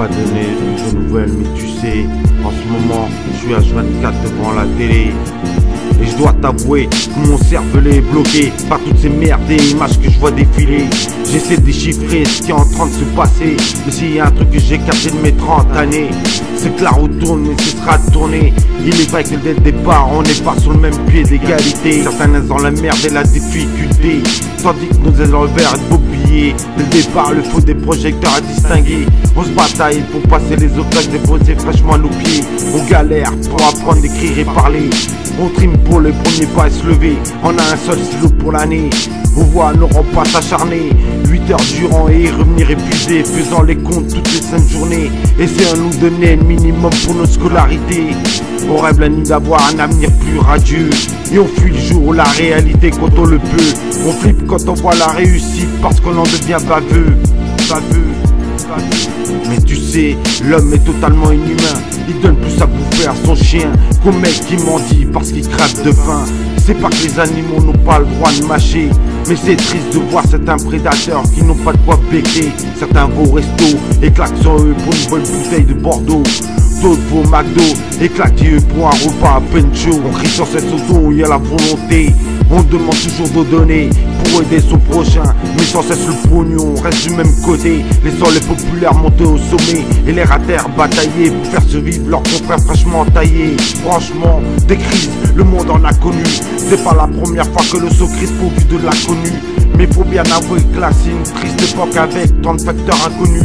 pas donné de nouvelles, mais tu sais, en ce moment, je suis H24 devant la télé. Et je dois t'avouer que mon cervelet est bloqué par toutes ces merdes et images que je vois défiler. J'essaie de déchiffrer ce qui est en train de se passer, mais s'il y a un truc que j'ai capté de mes 30 années, c'est que la roue tourne et cessera de tourner. Il est vrai que dès le départ, on n'est pas sur le même pied d'égalité. Certains naissent dans la merde et la difficulté, tandis que nous sommes dans le verre de beaux billets. Dès le départ, le faux des projecteurs à distinguer. On se bataille pour passer les obstacles déposés fraîchement à nos pieds. On galère pour apprendre, écrire et parler. On trime pour le premier pas et se lever. On a un seul stylo pour l'année. On voit nos repas s'acharner 8 heures durant et y revenir épuisés, faisant les comptes toutes les 5 journées. Essayons de nous donner le minimum pour nos scolarités. On rêve la nuit d'avoir un avenir plus radieux, et on fuit le jour où la réalité quand on le peut. On flippe quand on voit la réussite parce qu'on en devient baveux. Mais tu sais, l'homme est totalement inhumain. Il donne plus à bouffer à son chien qu'au mec qui mendie parce qu'il crève de faim. C'est pas que les animaux n'ont pas le droit de mâcher, mais c'est triste de voir certains prédateurs qui n'ont pas de quoi becquer. Certains vont au resto et claquent sur eux pour une bonne bouteille de Bordeaux. D'autres vont au McDo et claquent eux pour un repas à peine chaud. On crie sur cette auto où il y a la volonté. On demande toujours de donner pour aider son prochain, mais sans cesse le pognon reste du même côté. Laissant les populaires monter au sommet et les raters batailler pour faire survivre leurs confrères fraîchement taillés. Franchement, des crises, le monde en a connu. C'est pas la première fois que le saut crispe au vu de l'inconnu, mais faut bien avouer que là c'est une triste époque avec tant de facteurs inconnus.